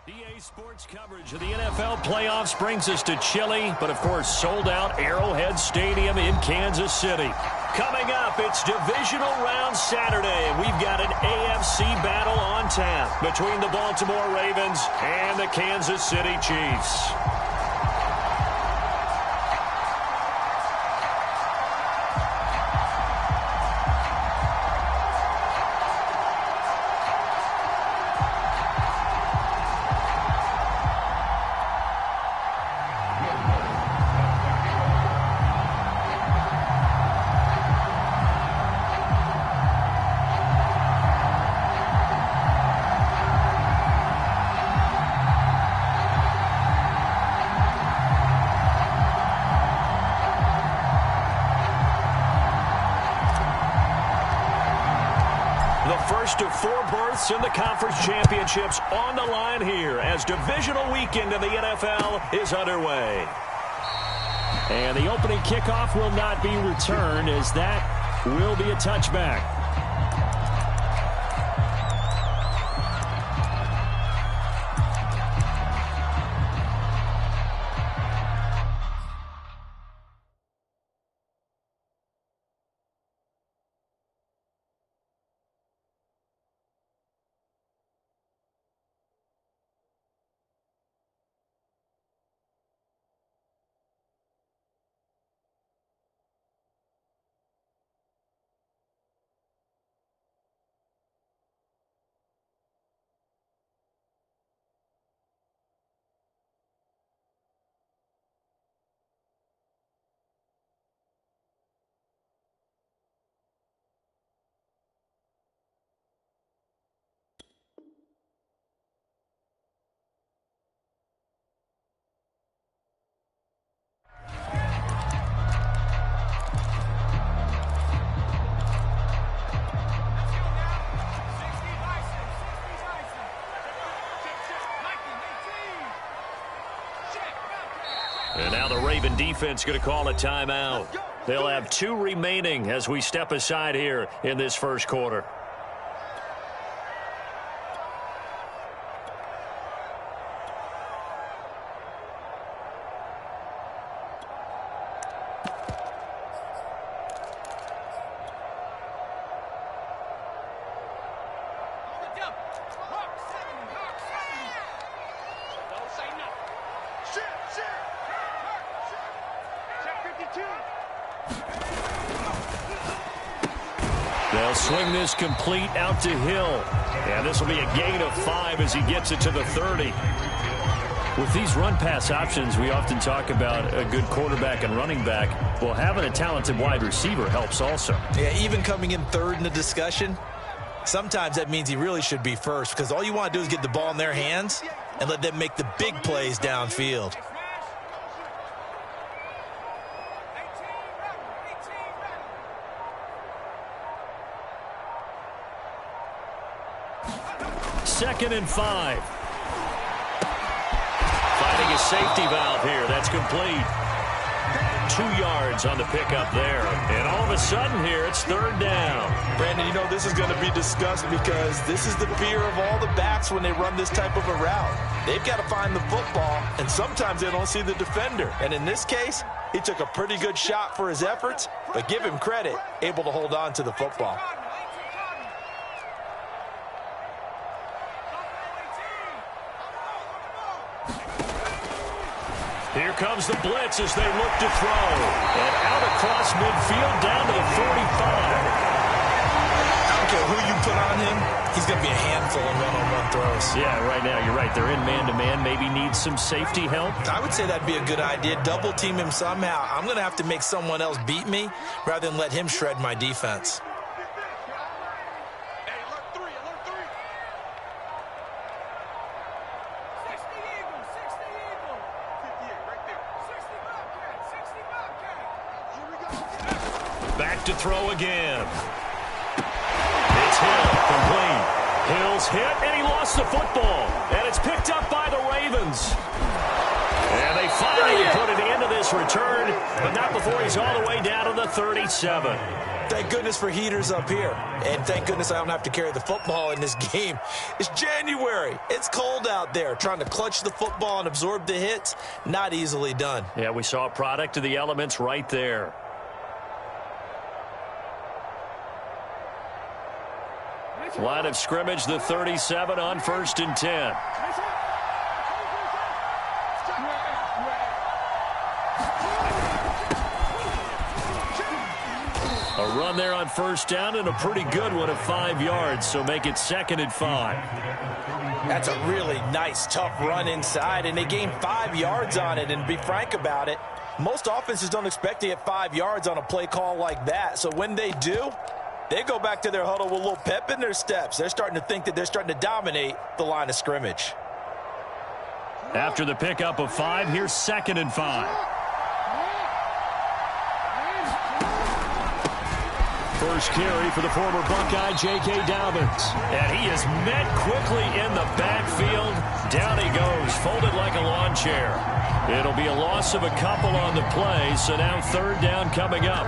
EA Sports coverage of the NFL playoffs brings us to chilly, but of course sold-out Arrowhead Stadium in Kansas City. Coming up, it's Divisional Round Saturday, and we've got an AFC battle on tap between the Baltimore Ravens and the Kansas City Chiefs. Of 4 berths in the conference championships on the line here as divisional weekend in the NFL is underway. And the opening kickoff will not be returned, as that will be a touchback. And now the Raven defense going to call a timeout. They'll have 2 remaining as we step aside here in this first quarter. They'll swing this complete out to Hill. And this will be a gain of 5 as he gets it to the 30. With these run-pass options, we often talk about a good quarterback and running back. Well, having a talented wide receiver helps also. Yeah, even coming in third in the discussion, sometimes that means he really should be first, because all you want to do is get the ball in their hands and let them make the big plays downfield. Second and 5. Finding a safety valve here. That's complete. 2 yards on the pickup there. And all of a sudden here, it's third down. Brandon, you know this is going to be discussed because this is the fear of all the backs when they run this type of a route. They've got to find the football, and sometimes they don't see the defender. And in this case, he took a pretty good shot for his efforts, but give him credit, able to hold on to the football. Here comes the blitz as they look to throw. And out across midfield down to the 45. I don't care who you put on him, he's going to be a handful in one-on-one throws. Yeah, right now you're right. They're in man-to-man. Maybe needs some safety help. I would say that'd be a good idea. Double team him somehow. I'm going to have to make someone else beat me rather than let him shred my defense. Back to throw again. It's Hill, complete. Hill's hit, and he lost the football. And it's picked up by the Ravens. And they finally put an end to this return, but not before he's all the way down to the 37. Thank goodness for heaters up here. And thank goodness I don't have to carry the football in this game. It's January. It's cold out there. Trying to clutch the football and absorb the hits, not easily done. Yeah, we saw a product of the elements right there. Line of scrimmage, the 37 on 1st and 10. A run there on 1st down and a pretty good one of 5 yards, so make it 2nd and 5. That's a really nice, tough run inside, and they gained 5 yards on it. And to be frank about it, most offenses don't expect to get 5 yards on a play call like that. So when they do, they go back to their huddle with a little pep in their steps. They're starting to think that they're starting to dominate the line of scrimmage. After the pickup of 5, here's 2nd and 5. First carry for the former Buckeye, J.K. Dobbins. And he is met quickly in the backfield. Down he goes, folded like a lawn chair. It'll be a loss of a couple on the play, so now 3rd down coming up.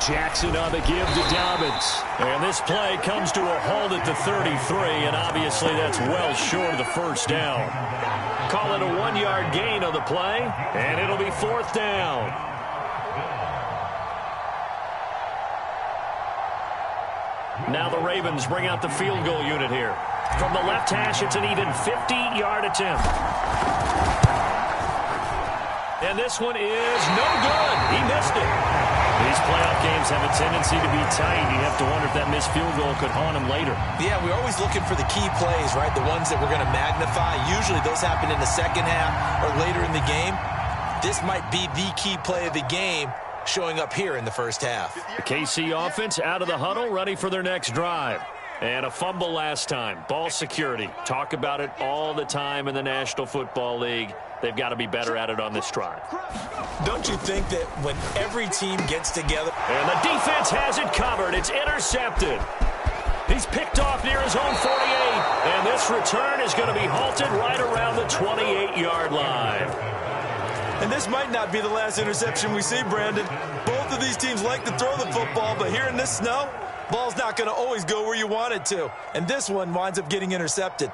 Jackson on the give to Dobbins. And this play comes to a halt at the 33, and obviously that's well short of the 1st down. Call it a 1-yard gain on the play, and it'll be 4th down. Now the Ravens bring out the field goal unit here. From the left hash, it's an even 50-yard attempt. And this one is no good. He missed it. These playoff games have a tendency to be tight. You have to wonder if that missed field goal could haunt him later. Yeah, we're always looking for the key plays, right? The ones that we're going to magnify. Usually those happen in the second half or later in the game. This might be the key play of the game showing up here in the 1st half. The KC offense out of the huddle, ready for their next drive. And a fumble last time. Ball security. Talk about it all the time in the National Football League. They've got to be better at it on this drive. Don't you think that when every team gets together... And the defense has it covered. It's intercepted. He's picked off near his own 48. And this return is going to be halted right around the 28-yard line. And this might not be the last interception we see, Brandon. Both of these teams like to throw the football, but here in this snow, ball's not going to always go where you want it to. And this one winds up getting intercepted.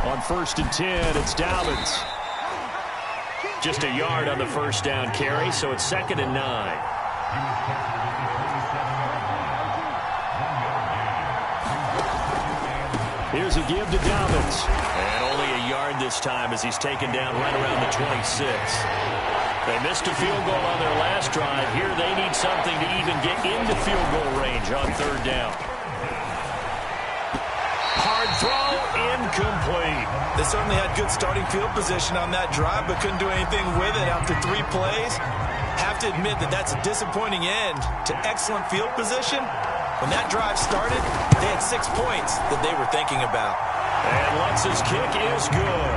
On 1st and 10, it's Dobbins. Just a yard on the 1st down carry, so it's 2nd and 9. Here's a give to Dobbins. And only a yard this time as he's taken down right around the 26. They missed a field goal on their last drive. Here they need something to even get into field goal range on 3rd down. Hard throw, incomplete. They certainly had good starting field position on that drive, but couldn't do anything with it after 3 plays. Have to admit that that's a disappointing end to excellent field position. When that drive started, they had 6 points that they were thinking about. And Lutz's kick is good.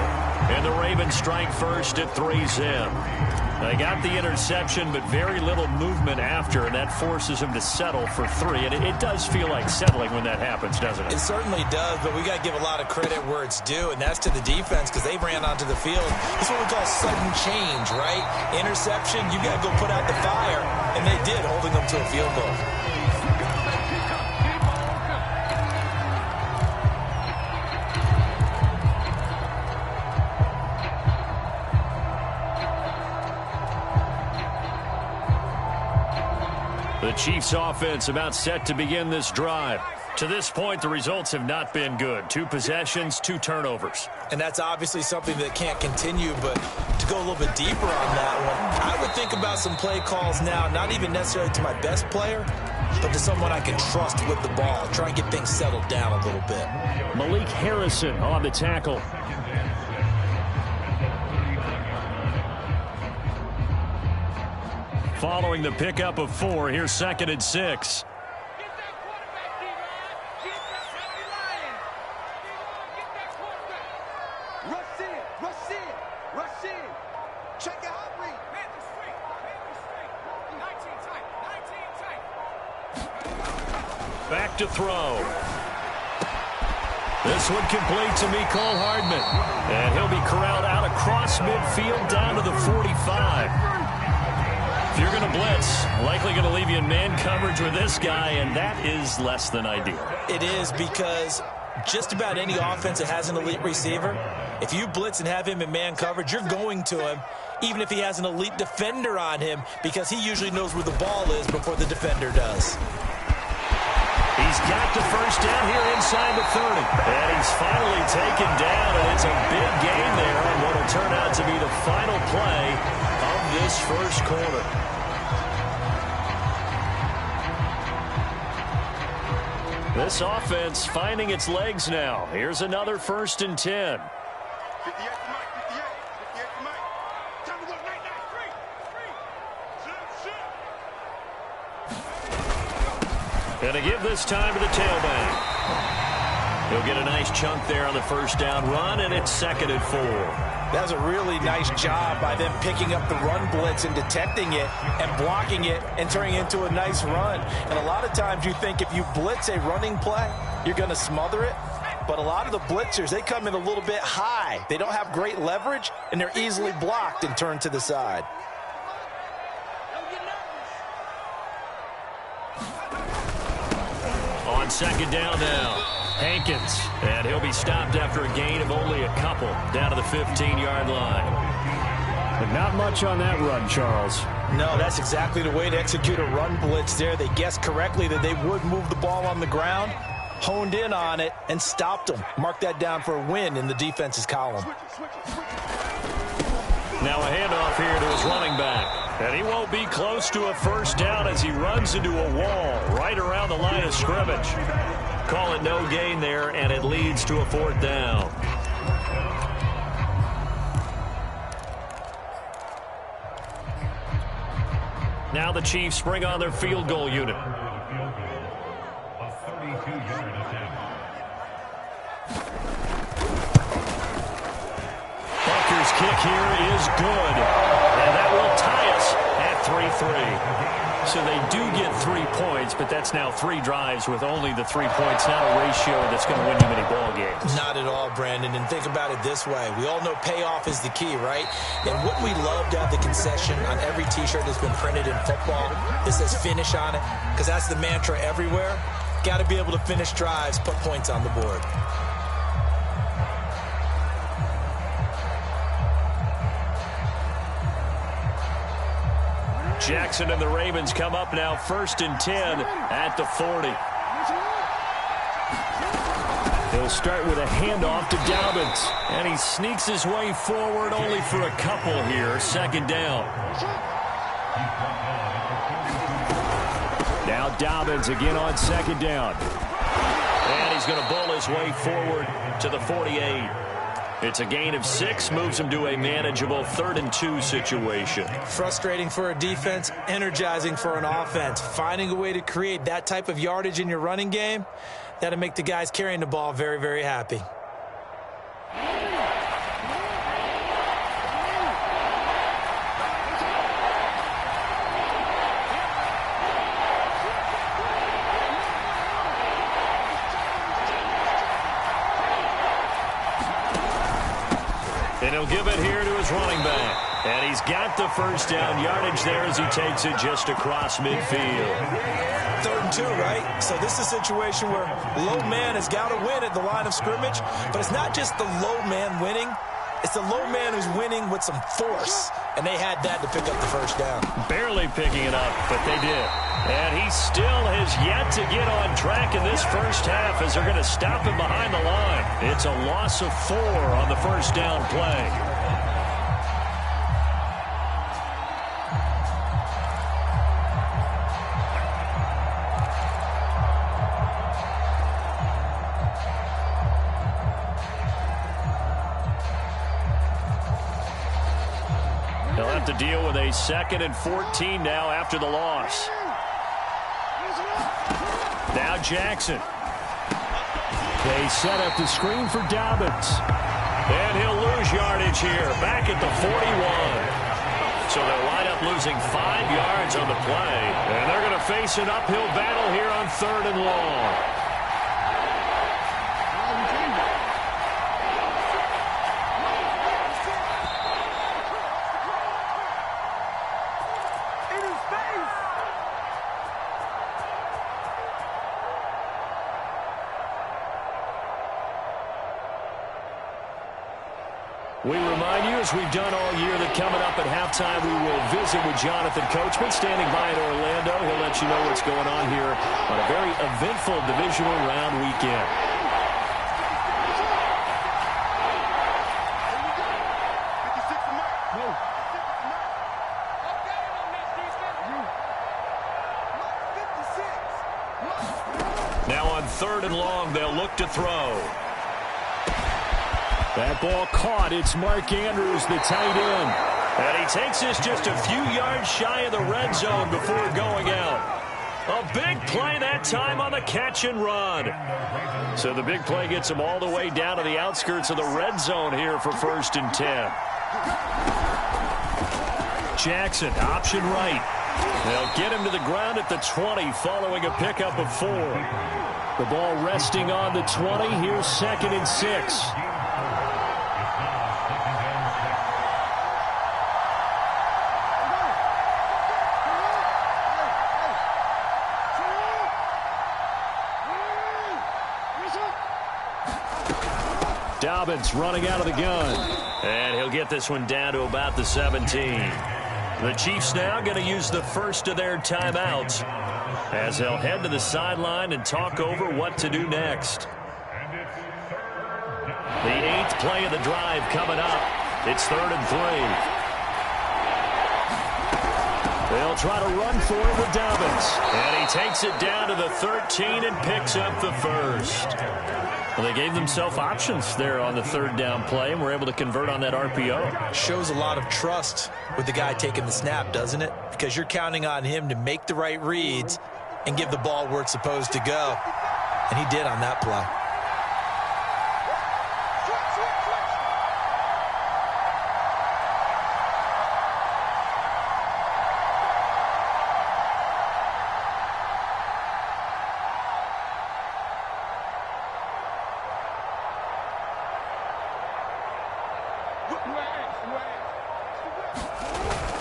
And the Ravens strike first at 3-zip. They got the interception, but very little movement after, and that forces him to settle for 3. And it does feel like settling when that happens, doesn't it? It certainly does, but we got to give a lot of credit where it's due, and that's to the defense because they ran onto the field. This is what we call sudden change, right? Interception, you got to go put out the fire, and they did, holding them to a field goal. The Chiefs offense about set to begin this drive. To this point, the results have not been good. 2 possessions, 2 turnovers. And that's obviously something that can't continue, but to go a little bit deeper on that one, I would think about some play calls now, not even necessarily to my best player, but to someone I can trust with the ball. Try and get things settled down a little bit. Malik Harrison on the tackle. Following the pickup of 4, here's 2nd and 6. Back to throw. This one complete to Mecole Hardman. And he'll be corralled out across midfield down to the 45. If you're going to blitz, likely going to leave you in man coverage with this guy, and that is less than ideal. It is, because just about any offense that has an elite receiver, if you blitz and have him in man coverage, you're going to him, even if he has an elite defender on him, because he usually knows where the ball is before the defender does. He's got the first down here inside the 30. And he's finally taken down, and it's a big gain there on what will turn out to be the final play of this first quarter. This offense finding its legs now. Here's another 1st and 10. Going to give this time to the tailback. He'll get a nice chunk there on the first down run, and it's 2nd and 4. That was a really nice job by them picking up the run blitz and detecting it and blocking it and turning it into a nice run. And a lot of times you think if you blitz a running play, you're going to smother it. But a lot of the blitzers, they come in a little bit high. They don't have great leverage, and they're easily blocked and turned to the side. On 2nd down now, Hankins. And he'll be stopped after a gain of only a couple down to the 15-yard line. But not much on that run, Charles. No, that's exactly the way to execute a run blitz there. They guessed correctly that they would move the ball on the ground, honed in on it, and stopped them. Mark that down for a win in the defense's column. Now a handoff here to his running back. And he won't be close to a first down as he runs into a wall right around the line of scrimmage. Call it no gain there, and it leads to a 4th down. Now the Chiefs bring on their field goal unit. A 32-yard attempt. Butker's kick here is good. And that will tie us at 3-3. So they do get 3 points, but that's now 3 drives with only the 3 points. Not a ratio that's going to win you many ball games. Not at all, Brandon. And think about it this way. We all know payoff is the key, right? And what we love to have the concession on every T-shirt that's been printed in football that says finish on it, because that's the mantra everywhere. Got to be able to finish drives, put points on the board. Jackson and the Ravens come up now 1st and 10 at the 40. He'll start with a handoff to Dobbins. And he sneaks his way forward only for a couple here. 2nd down. Now Dobbins again on 2nd down. And he's going to bowl his way forward to the 48. It's a gain of 6, moves him to a manageable 3rd and 2 situation. Frustrating for a defense, energizing for an offense. Finding a way to create that type of yardage in your running game, that'll make the guys carrying the ball very, very happy. And he'll give it here to his running back. And he's got the first down yardage there as he takes it just across midfield. 3rd and 2, right? So this is a situation where low man has got to win at the line of scrimmage. But it's not just the low man winning. It's the low man who's winning with some force. And they had that to pick up the first down. Barely picking it up, but they did. And he He still has yet to get on track in this first half as they're going to stop him behind the line. It's a loss of 4 on the first down play. He'll have to deal with a 2nd and 14 now after the loss. Now Jackson. They set up the screen for Dobbins. And he'll lose yardage here, back at the 41. So they'll wind up losing 5 yards on the play. And they're going to face an uphill battle here on 3rd and long. We remind you, as we've done all year, that coming up at halftime, we will visit with Jonathan Coachman, standing by in Orlando. He'll let you know what's going on here on a very eventful divisional round weekend. Now on 3rd and long, they'll look to throw. That ball caught. It's Mark Andrews, the tight end. And he takes this just a few yards shy of the red zone before going out. A big play that time on the catch and run. So the big play gets him all the way down to the outskirts of the red zone here for 1st and 10. Jackson, option right. They'll get him to the ground at the 20 following a pickup of 4. The ball resting on the 20. Here's 2nd and 6. Dobbins running out of the gun. And he'll get this one down to about the 17. The Chiefs now going to use the first of their timeouts as they'll head to the sideline and talk over what to do next. The 8th play of the drive coming up. It's 3rd and 3. They'll try to run for it with Dobbins. And he takes it down to the 13 and picks up the first. Well, they gave themselves options there on the 3rd down play and were able to convert on that RPO. Shows a lot of trust with the guy taking the snap, doesn't it? Because you're counting on him to make the right reads and give the ball where it's supposed to go. And he did on that play.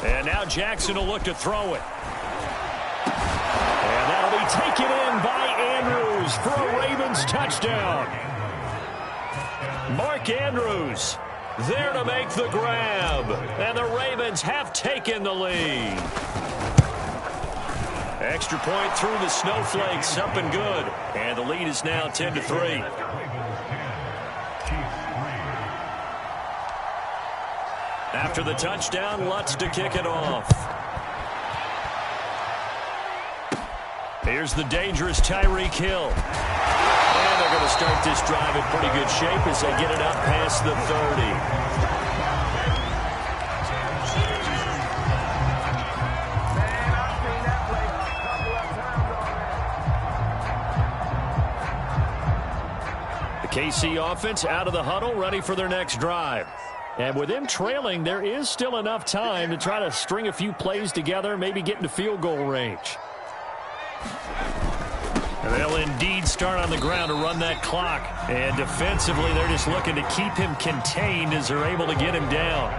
And now Jackson will look to throw it. And that'll be taken in by Andrews for a Ravens touchdown. Mark Andrews there to make the grab. And the Ravens have taken the lead. Extra point through the snowflakes, up and good. And the lead is now 10-3. After the touchdown, Lutz to kick it off. Here's the dangerous Tyreek Hill. And they're going to start this drive in pretty good shape as they get it up past the 30. The KC offense out of the huddle, ready for their next drive. And with them trailing, there is still enough time to try to string a few plays together, maybe get into field goal range. And they'll indeed start on the ground to run that clock. And defensively, they're just looking to keep him contained as they're able to get him down.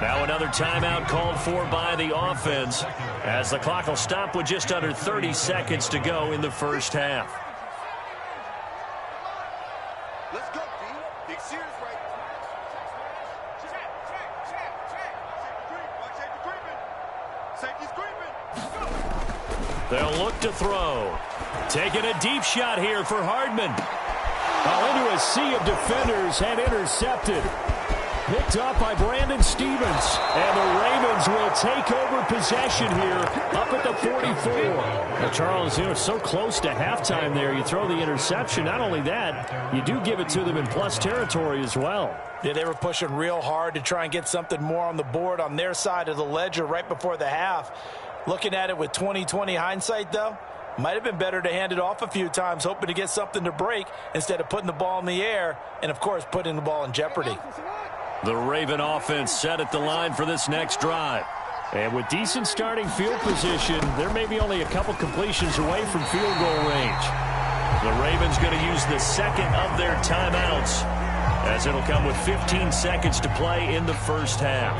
Now another timeout called for by the offense as the clock will stop with just under 30 seconds to go in the first half. Let's go, D. Big series right. They'll They'll look to throw. Taking a deep shot here for Hardman. Into a sea of defenders and intercepted. Picked up by Brandon Stephens. And the Ravens will take over possession here up at the 44. Well, Charles, so close to halftime there. You throw the interception. Not only that, you do give it to them in plus territory as well. Yeah, they were pushing real hard to try and get something more on the board on their side of the ledger right before the half. Looking at it with 20/20 hindsight, though, might have been better to hand it off a few times, hoping to get something to break instead of putting the ball in the air and, of course, putting the ball in jeopardy. The Raven offense set at the line for this next drive. And with decent starting field position, there may be only a couple completions away from field goal range. The Ravens going to use the second of their timeouts, as it'll come with 15 seconds to play in the first half.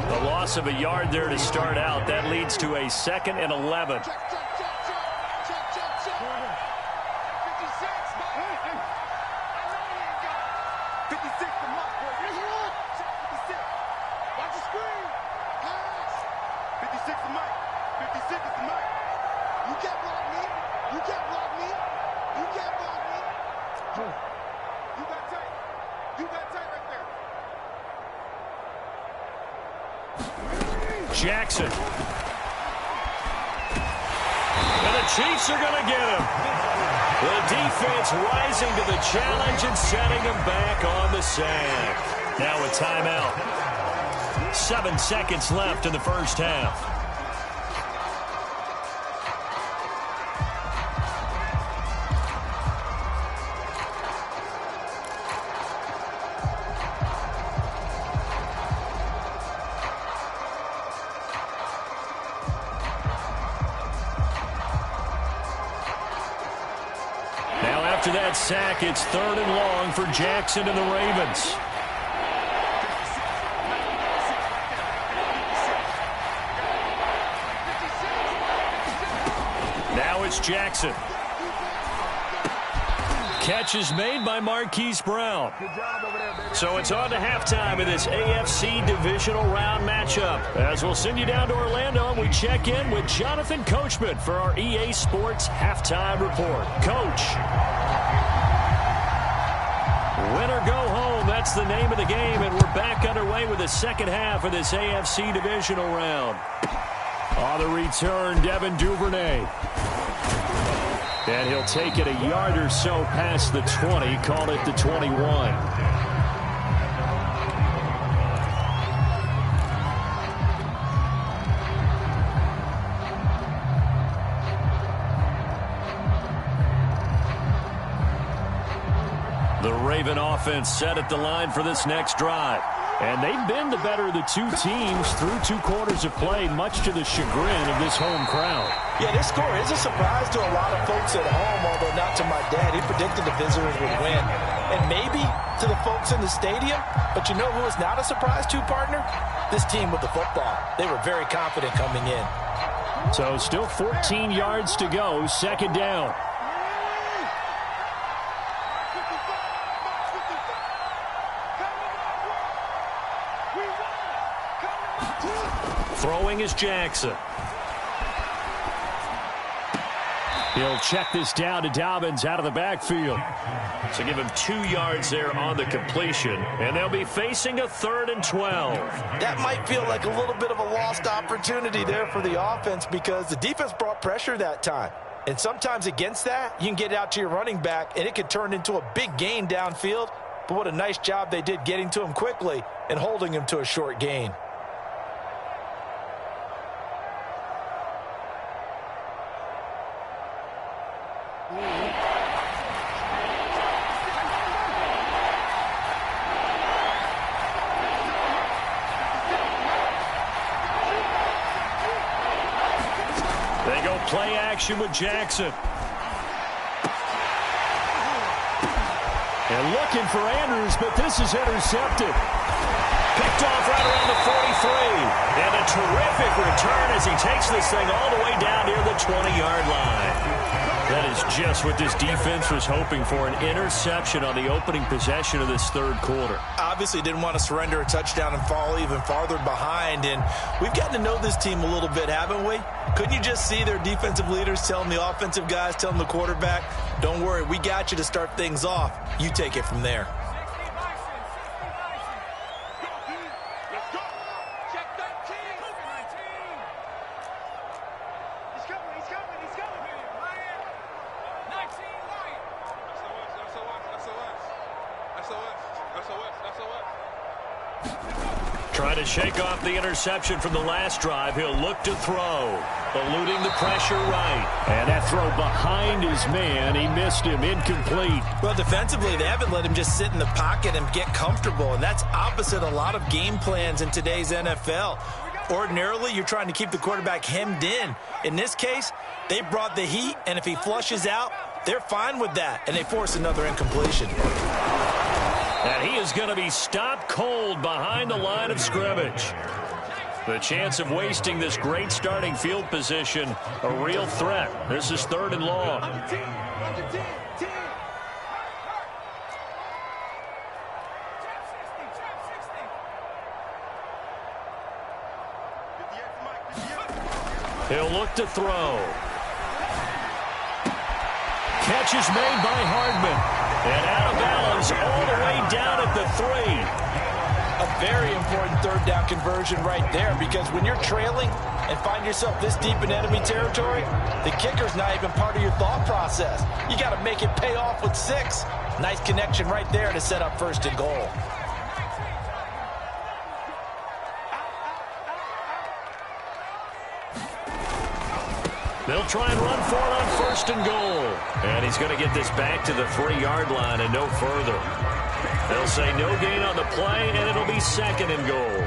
The loss of a yard there to start out. That leads to a 2nd and 11. Jackson. And the Chiefs are going to get him. The defense rising to the challenge and setting him back on the sack. Now a timeout. 7 seconds left in the first half. After that sack, it's 3rd and long for Jackson and the Ravens. Now it's Jackson. Catch is made by Marquise Brown. So it's on to halftime in this AFC divisional round matchup. As we'll send you down to Orlando, and we check in with Jonathan Coachman for our EA Sports Halftime Report. Coach. Win or go home, that's the name of the game, and we're back underway with the second half of this AFC divisional round. On the return, Devin Duvernay. And he'll take it a yard or so past the 20, call it the 21. The Raven offense set at the line for this next drive. And they've been the better of the two teams through 2 quarters of play, much to the chagrin of this home crowd. Yeah, this score is a surprise to a lot of folks at home, although not to my dad. He predicted the visitors would win. And maybe to the folks in the stadium, but you know who is not a surprise to, partner? This team with the football. They were very confident coming in. So still 14 yards to go, 2nd down. Throwing is Jackson. He'll check this down to Dobbins out of the backfield. So give him 2 yards there on the completion. And they'll be facing a 3rd and 12. That might feel like a little bit of a lost opportunity there for the offense because the defense brought pressure that time. And sometimes against that, you can get out to your running back, and it could turn into a big gain downfield. But what a nice job they did getting to him quickly and holding him to a short gain. They go play action with Jackson. And looking for Andrews, but this is intercepted. Picked off right around the 43. And a terrific return as he takes this thing all the way down near the 20-yard line. That is just what this defense was hoping for, an interception on the opening possession of this third quarter. Obviously didn't want to surrender a touchdown and fall even farther behind, and we've gotten to know this team a little bit, haven't we? Couldn't you just see their defensive leaders telling the offensive guys, telling the quarterback, don't worry, we got you to start things off. You take it from there. Trying to shake off the interception from the last drive. He'll look to throw. Eluding the pressure right. And that throw behind his man. He missed him. Incomplete. Well, defensively, they haven't let him just sit in the pocket and get comfortable. And that's opposite a lot of game plans in today's NFL. Ordinarily, you're trying to keep the quarterback hemmed in. In this case, they brought the heat. And if he flushes out, they're fine with that. And they force another incompletion. And he is going to be stopped cold behind the line of scrimmage. The chance of wasting this great starting field position, a real threat. This is 3rd and long. He'll look to throw. Catch is made by Hardman. And out of bounds all the way down at the 3. A very important third down conversion right there, because when you're trailing and find yourself this deep in enemy territory, the kicker's not even part of your thought process. You got to make it pay off with 6. Nice connection right there to set up 1st and goal. They'll try and run for it on 1st and goal. And he's going to get this back to the 3-yard line and no further. They'll say no gain on the play, and it'll be 2nd and goal.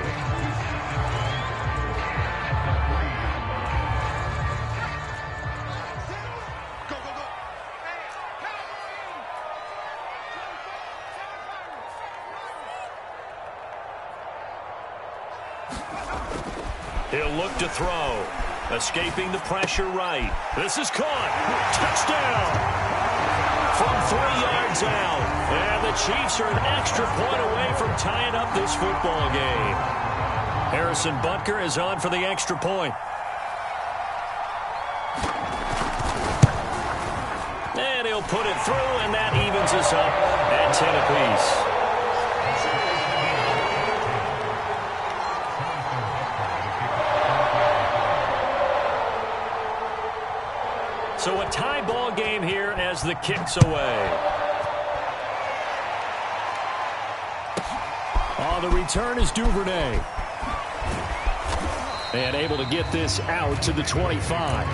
He'll look to throw. Escaping the pressure right. This is caught. Touchdown! From 3 yards out. And the Chiefs are an extra point away from tying up this football game. Harrison Butker is on for the extra point. And he'll put it through, and that evens us up at 10 apiece. So a tie ball game here as the kick's away. On the return is Duvernay. And able to get this out to the 25.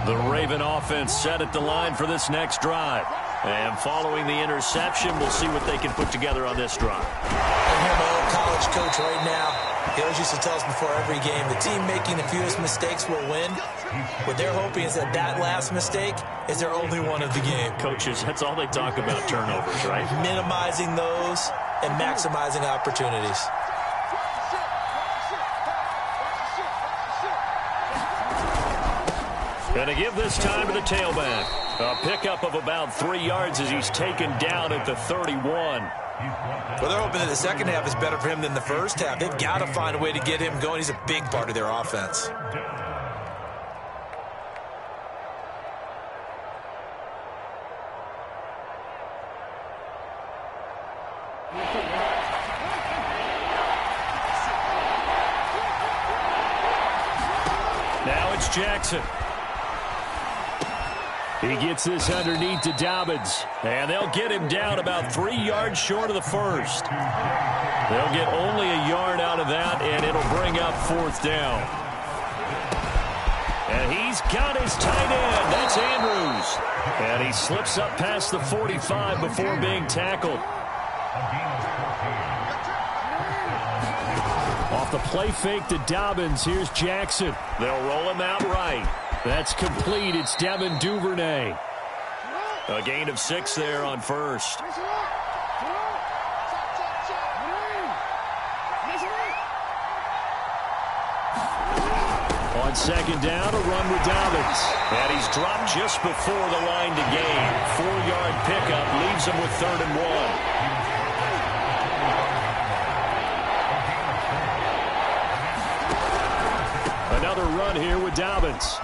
The Raven offense set at the line for this next drive. And following the interception, we'll see what they can put together on this drive. I hear my old college coach right now. He always used to tell us before every game, the team making the fewest mistakes will win. What they're hoping is that that last mistake is their only one of the game. Coaches, that's all they talk about, turnovers, right? Minimizing those and maximizing opportunities. Going to give this time to the tailback. A pickup of about 3 yards as he's taken down at the 31. Well, they're hoping that the second half is better for him than the first half. They've got to find a way to get him going. He's a big part of their offense. Now it's Jackson. He gets this underneath to Dobbins. And they'll get him down about 3 yards short of the first. They'll get only a yard out of that, and it'll bring up 4th down. And he's got his tight end. That's Andrews. And he slips up past the 45 before being tackled. Off the play fake to Dobbins, here's Jackson. They'll roll him out right. That's complete. It's Devin Duvernay. A gain of 6 there on first. On second down, a run with Dobbins. And he's dropped just before the line to gain. 4-yard pickup leaves him with 3rd and 1. Another run here with Dobbins.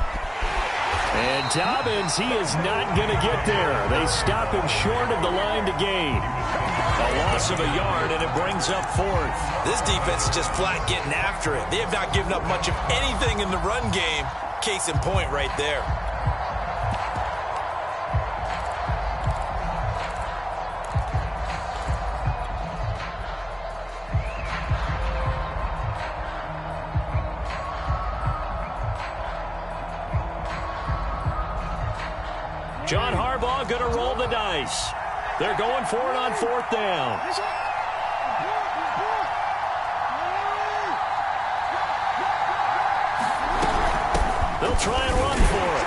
And Dobbins, he is not going to get there. They stop him short of the line to gain. A loss of a yard, and it brings up 4th. This defense is just flat getting after it. They have not given up much of anything in the run game. Case in point right there. John Harbaugh going to roll the dice. They're going for it on 4th down. They'll try and run for it.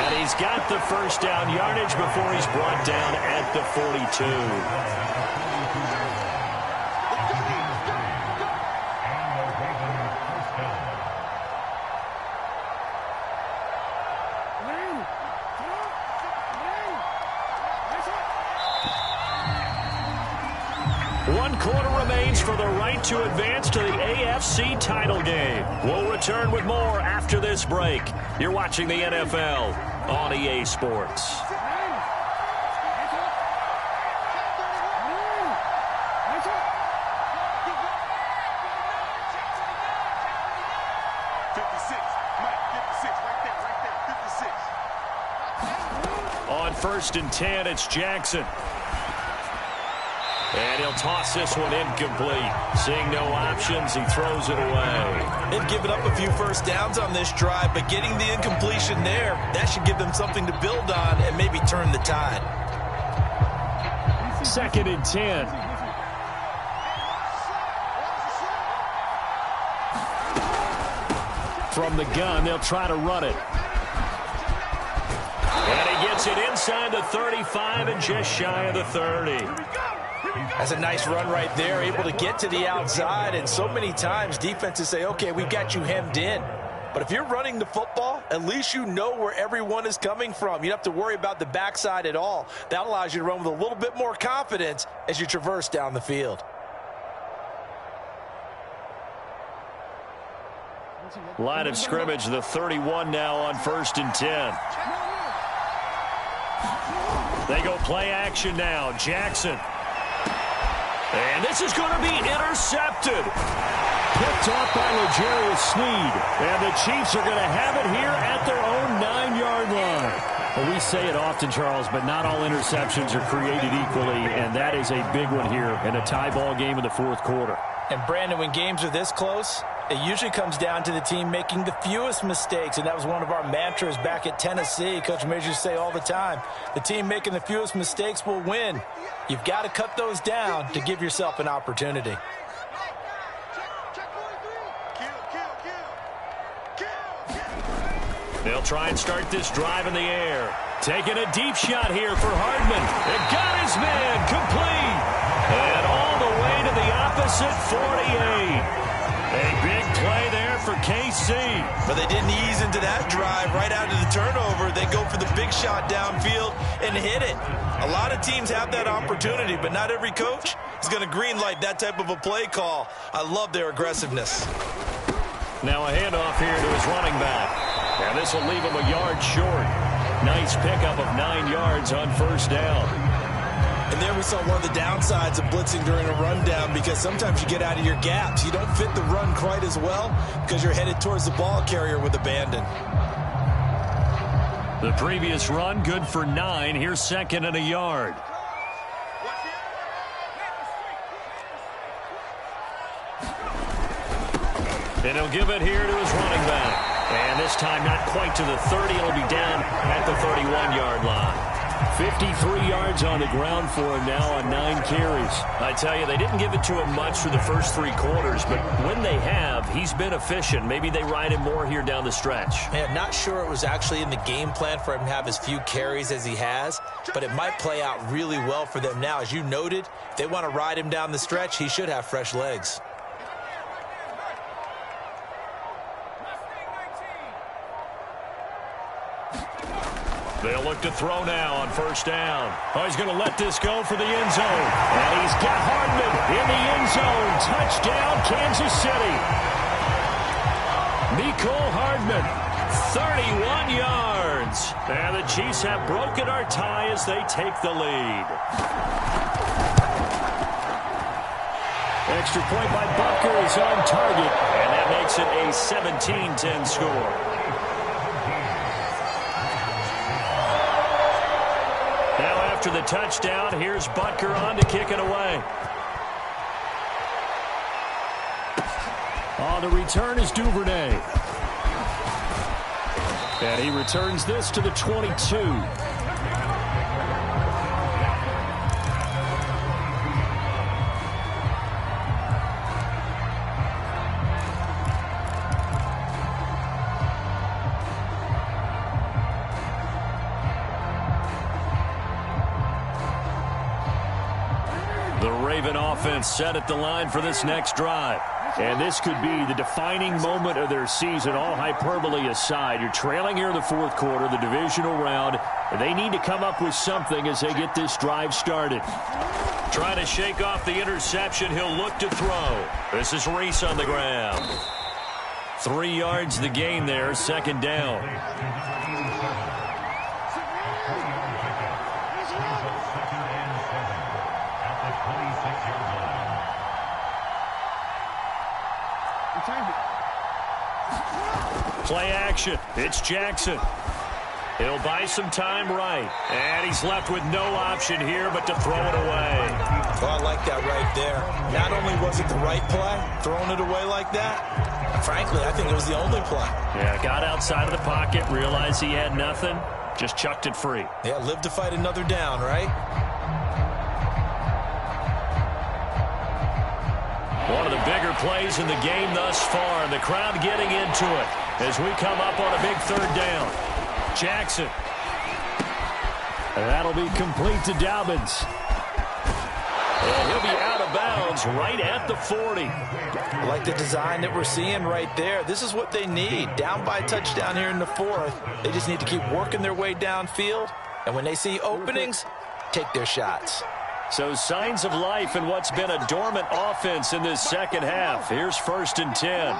And he's got the first down yardage before he's brought down at the 42. For the right to advance to the AFC title game. We'll return with more after this break. You're watching the NFL on EA Sports. On 1st and 10, it's Jackson. And he'll toss this one incomplete. Seeing no options, he throws it away. They've given up a few first downs on this drive, but getting the incompletion there, that should give them something to build on and maybe turn the tide. 2nd and 10. From the gun, they'll try to run it. And he gets it inside the 35 and just shy of the 30. That's a nice run right there, able to get to the outside. And so many times defenses say, okay, we've got you hemmed in. But if you're running the football, at least you know where everyone is coming from. You don't have to worry about the backside at all. That allows you to run with a little bit more confidence as you traverse down the field. Line of scrimmage, the 31 now on 1st and 10. They go play action now. Jackson. And this is going to be intercepted. Picked off by L'Jarius Sneed. And the Chiefs are going to have it here at their own 9-yard line. Well, we say it often, Charles, but not all interceptions are created equally, and that is a big one here in a tie ball game in the 4th quarter. And, Brandon, when games are this close, it usually comes down to the team making the fewest mistakes, and that was one of our mantras back at Tennessee. Coach Majors used to say all the time, the team making the fewest mistakes will win. You've got to cut those down to give yourself an opportunity. They'll try and start this drive in the air. Taking a deep shot here for Hardman. It got his man complete. And all the way to the opposite 48. A big play there for KC. But they didn't ease into that drive right out of the turnover. They go for the big shot downfield and hit it. A lot of teams have that opportunity, but not every coach is going to greenlight that type of a play call. I love their aggressiveness. Now a handoff here to his running back. And this will leave him a yard short. Nice pickup of 9 yards on 1st down. And there we saw one of the downsides of blitzing during a rundown, because sometimes you get out of your gaps. You don't fit the run quite as well because you're headed towards the ball carrier with abandon. The previous run good for 9. Here's 2nd and a yard. And he'll give it here to his running back. And this time not quite to the 30. It'll be down at the 31-yard line. 53 yards on the ground for him now on 9 carries. I tell you, they didn't give it to him much for the first 3 quarters, but when they have, he's been efficient. Maybe they ride him more here down the stretch. Yeah, not sure it was actually in the game plan for him to have as few carries as he has, but it might play out really well for them now. As you noted, if they want to ride him down the stretch, he should have fresh legs. They'll look to throw now on first down. Oh, he's going to let this go for the end zone. And he's got Hardman in the end zone. Touchdown, Kansas City. Mecole Hardman, 31 yards. And the Chiefs have broken our tie as they take the lead. Extra point by Butker is on target. And that makes it a 17-10 score. After the touchdown, here's Butker on to kick it away. On the return is Duvernay. And he returns this to the 22. The Raven offense set at the line for this next drive. And this could be the defining moment of their season, all hyperbole aside. You're trailing here in the fourth quarter, the divisional round. And they need to come up with something as they get this drive started. Trying to shake off the interception. He'll look to throw. This is Reese on the ground. 3 yards the gain there, second down. Play action. It's Jackson. He'll buy some time right. And he's left with no option here but to throw it away. Well, I like that right there. Not only was it the right play, throwing it away like that, frankly, I think it was the only play. Yeah, got outside of the pocket, realized he had nothing, just chucked it free. Yeah, live to fight another down, right? One of the bigger plays in the game thus far. The crowd getting into it as we come up on a big third down. Jackson. That'll be complete to Dobbins. And he'll be out of bounds right at the 40. I like the design that we're seeing right there. This is what they need. Down by a touchdown here in the fourth. They just need to keep working their way downfield. And when they see openings, take their shots. So signs of life in what's been a dormant offense in this second half. Here's 1st and 10.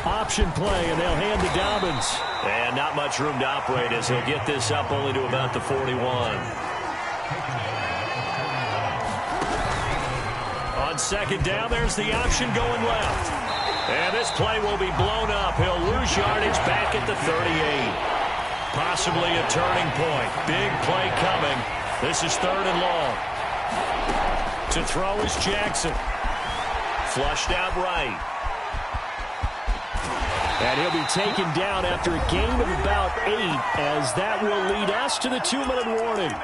Option play, and they'll hand to Dobbins. And not much room to operate as he'll get this up only to about the 41. On second down, there's the option going left. And this play will be blown up. He'll lose yardage back at the 38. Possibly a turning point. Big play coming. This is 3rd and long. To throw is Jackson. Flushed out right. And he'll be taken down after a gain of about 8, as that will lead us to the 2-minute warning.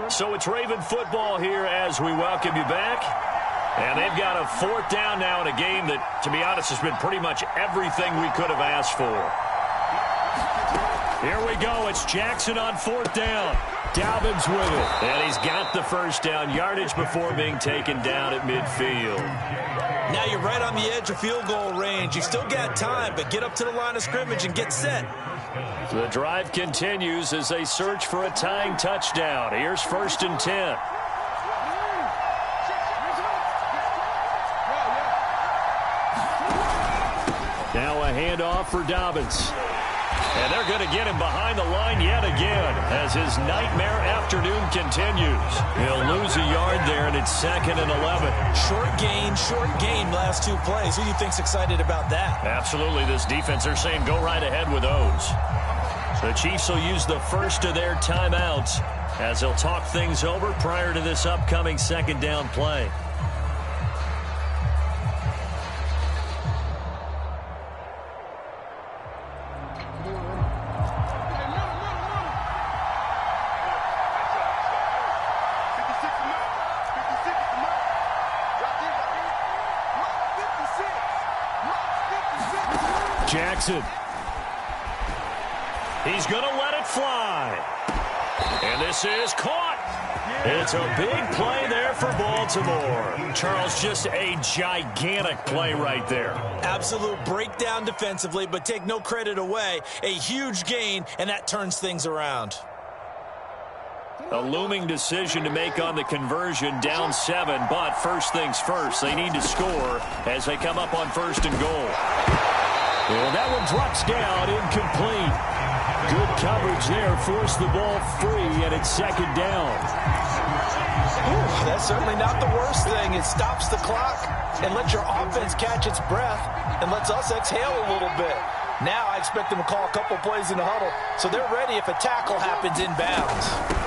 So it's Raven football here as we welcome you back. And they've got a 4th down now in a game that, to be honest, has been pretty much everything we could have asked for. Here we go. It's Jackson on 4th down. Dobbins with it. And he's got the first down. Yardage before being taken down at midfield. Now you're right on the edge of field goal range. You've still got time, but get up to the line of scrimmage and get set. The drive continues as they search for a tying touchdown. Here's 1st and 10. Now a handoff for Dobbins. And they're going to get him behind the line yet again as his nightmare afternoon continues. He'll lose a yard there, and it's 2nd and 11. Short gain last 2 plays. Who do you think's excited about that? Absolutely. This defense, they're saying go right ahead with those. The Chiefs will use the first of their timeouts as they'll talk things over prior to this upcoming second down play. Jackson. He's going to let it fly. And this is caught. It's a big play there for Baltimore. Charles, just a gigantic play right there. Absolute breakdown defensively, but take no credit away. A huge gain, and that turns things around. A looming decision to make on the conversion, down 7, but first things first, they need to score as they come up on first and goal. And that one drops down, incomplete. Good coverage there, forced the ball free, and it's second down. Ooh, that's certainly not the worst thing. It stops the clock and lets your offense catch its breath and lets us exhale a little bit. Now I expect them to call a couple plays in the huddle, so they're ready if a tackle happens inbounds.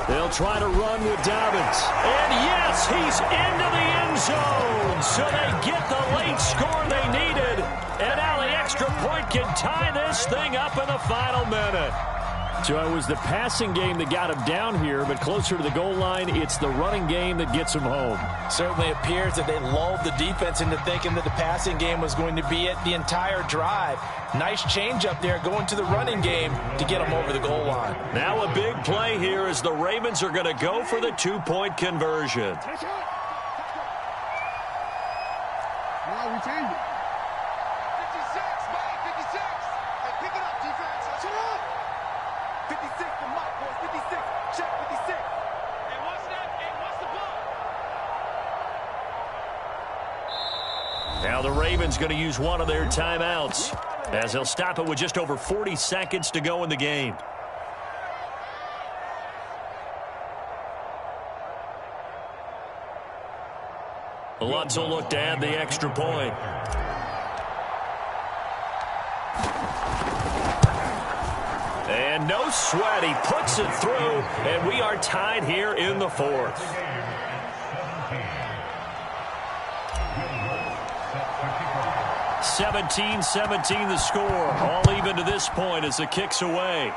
They'll try to run with Dobbins. And yes, he's into the end zone. So they get the late score they needed. And now the extra point can tie this thing up in the final minute. So it was the passing game that got him down here, but closer to the goal line, it's the running game that gets him home. Certainly appears that they lulled the defense into thinking that the passing game was going to be it the entire drive. Nice change up there going to the running game to get them over the goal line. Now a big play here as the Ravens are going to go for the two-point conversion. Now we change it. 56, Mike, 56. Hey, pick it up, defense. Touch it up. 56 for Mike, boys. 56. Check 56. Hey, what's that? Hey, what's the ball? Now the Ravens going to use one of their timeouts as they'll stop it with just over 40 seconds to go in the game. Lutz will look to add the extra point. And no sweat. He puts it through, and we are tied here in the fourth. Set for kickoff. 17-17 the score. All even to this point as the kick's away.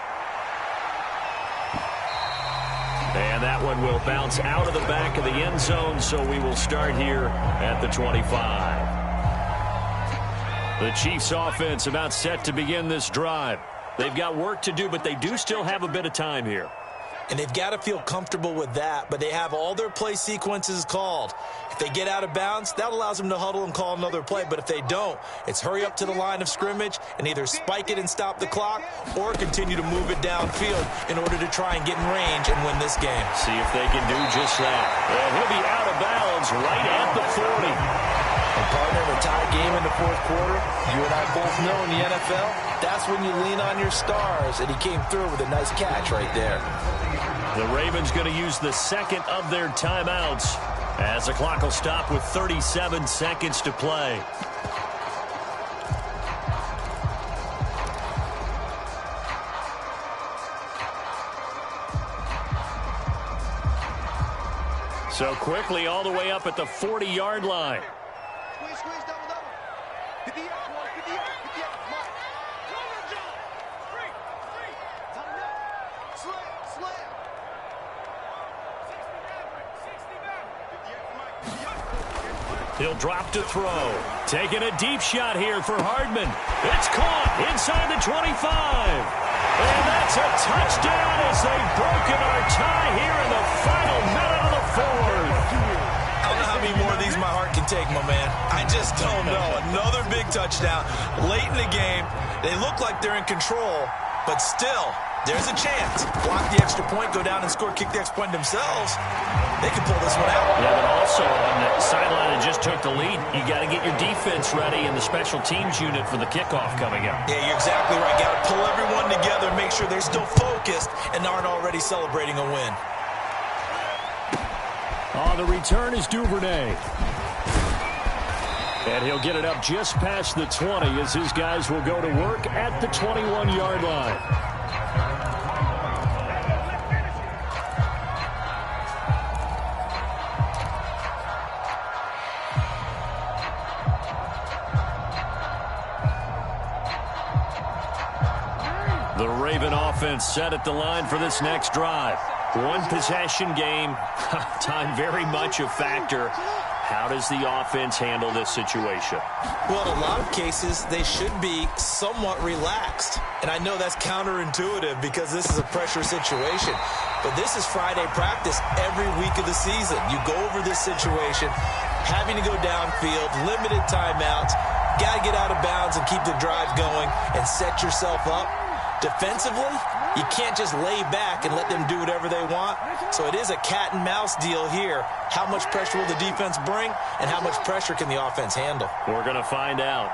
And that one will bounce out of the back of the end zone, so we will start here at the 25. The Chiefs offense about set to begin this drive. They've got work to do, but they do still have a bit of time here. And they've got to feel comfortable with that, but they have all their play sequences called. If they get out of bounds, that allows them to huddle and call another play. But if they don't, it's hurry up to the line of scrimmage and either spike it and stop the clock or continue to move it downfield in order to try and get in range and win this game. See if they can do just that. And he'll be out of bounds right at the 40. And partner, in a tie game in the fourth quarter, you and I both know in the NFL, that's when you lean on your stars, and he came through with a nice catch right there. The Ravens going to use the second of their timeouts as the clock will stop with 37 seconds to play. So quickly all the way up at the 40-yard line. Squeeze, double. 58, 58, 58, Mike. Free. Time up. Slam. 60 He'll drop to throw. Taking a deep shot here for Hardman. It's caught inside the 25. And that's a touchdown as they've broken our tie here in the final minute of the fourth. I don't know how many more of these my heart can take, my man. I just don't know. Another big touchdown late in the game. They look like they're in control, but still, there's a chance. Block the extra point, go down and score, kick the extra point themselves. They can pull this one out. Yeah, but also on the sideline that just took the lead, you got to get your defense ready in the special teams unit for the kickoff coming up. Yeah, you're exactly right. Got to pull everyone together, make sure they're still focused and aren't already celebrating a win. On the return is Duvernay. And he'll get it up just past the 20 as his guys will go to work at the 21-yard line. Raven offense set at the line for this next drive. One possession game. Time very much a factor. How does the offense handle this situation? Well, in a lot of cases, they should be somewhat relaxed. And I know that's counterintuitive because this is a pressure situation. But this is Friday practice every week of the season. You go over this situation, having to go downfield, limited timeouts, got to get out of bounds and keep the drive going and set yourself up. Defensively, you can't just lay back and let them do whatever they want. So it is a cat and mouse deal here. How much pressure will the defense bring, and how much pressure can the offense handle? We're going to find out.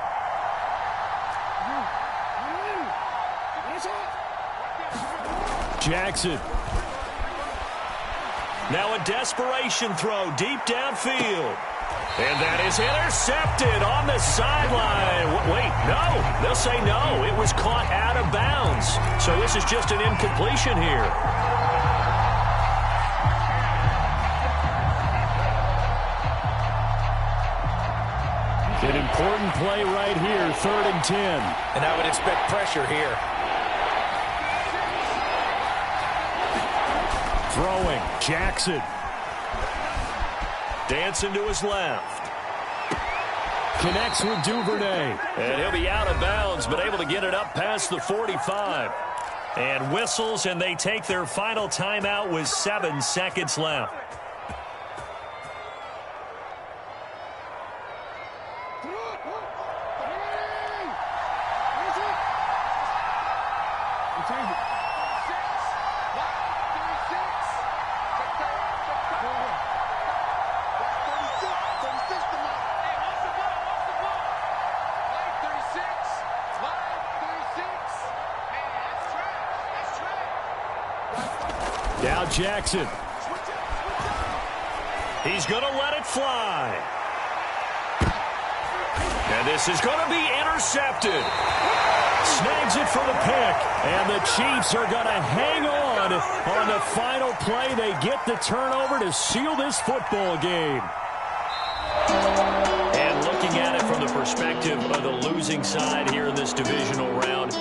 Jackson. Now a desperation throw deep downfield. And that is intercepted on the sideline. Wait, no. They'll say no. It was caught out of bounds. So this is just an incompletion here. An important play right here, 3rd and 10. And I would expect pressure here. Throwing, Jackson. Dancing to his left. Connects with Duvernay. And he'll be out of bounds, but able to get it up past the 45. And whistles, and they take their final timeout with 7 seconds left. Now Jackson. He's going to let it fly. And this is going to be intercepted. Snags it for the pick. And the Chiefs are going to hang on the final play. They get the turnover to seal this football game. And looking at it from the perspective of the losing side here in this divisional round,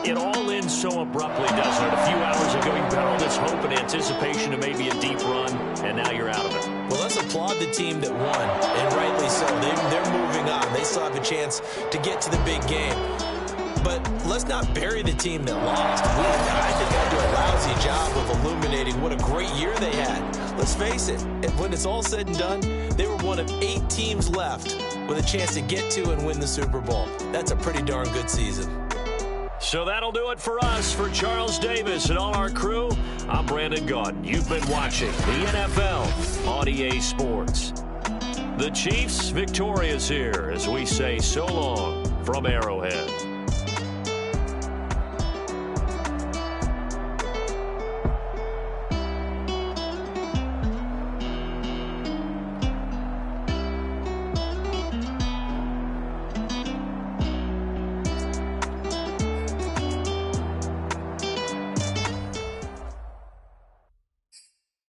it all ends so abruptly, doesn't it? A few hours ago, you got all this hope and anticipation of maybe a deep run, and now you're out of it. Well, let's applaud the team that won, and rightly so. They're moving on. They still have a chance to get to the big game. But let's not bury the team that lost. I think I do a lousy job of illuminating what a great year they had. Let's face it, when it's all said and done, they were one of 8 teams left with a chance to get to and win the Super Bowl. That's a pretty darn good season. So that'll do it for us. For Charles Davis and all our crew, I'm Brandon Gaudin. You've been watching the NFL on EA Sports. The Chiefs victorious here as we say so long from Arrowhead.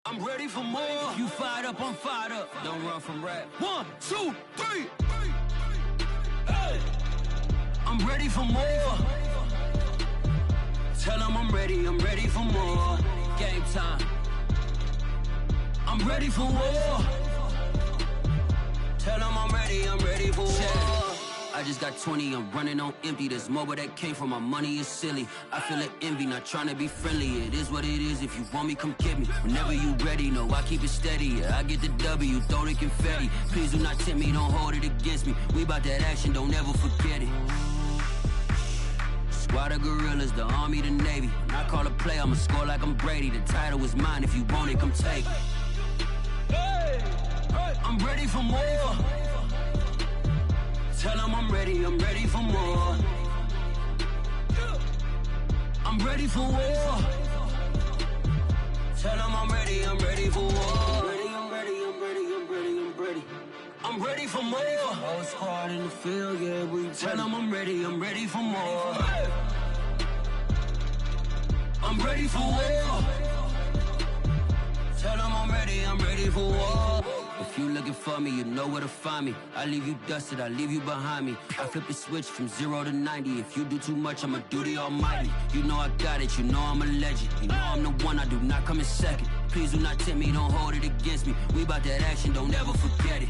I'm ready for more. You fired up, I'm fired up. Don't run from rap. 1, 2, 3. Hey. I'm ready for more. Tell them I'm ready for more. Game time. I'm ready for war. Tell them I'm ready for war. I just got 20, I'm running on empty. There's more where that came from, my money is silly. I feel it envy, not trying to be friendly. It is what it is, if you want me, come get me. Whenever you ready, no, I keep it steady. Yeah, I get the W, throw the confetti. Please do not tempt me, don't hold it against me. We about that action, don't ever forget it. Squad of gorillas, the Army, the Navy. When I call a play, I'ma score like I'm Brady. The title is mine, if you want it, come take it. Hey, I'm ready for more. Tell them I'm ready for more. I'm ready for war. Tell them I'm ready for war. I'm ready for more. Whole squad in the field, yeah, we tell them I'm ready for more. I'm ready for war. Tell them I'm ready for war. If you looking for me, you know where to find me. I leave you dusted, I leave you behind me. I flip the switch from 0 to 90. If you do too much, I'ma do the almighty. You know I got it, you know I'm a legend. You know I'm the one, I do not come in second. Please do not tempt me, don't hold it against me. We bout that action, don't ever forget it.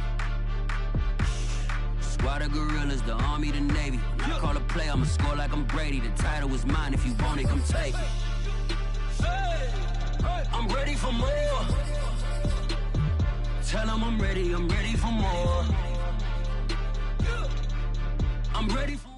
Squad of gorillas, the Army, the Navy. When I call a play, I'ma score like I'm Brady. The title is mine, if you want it, come take it. I'm ready for more. Tell them I'm ready for more. I'm ready for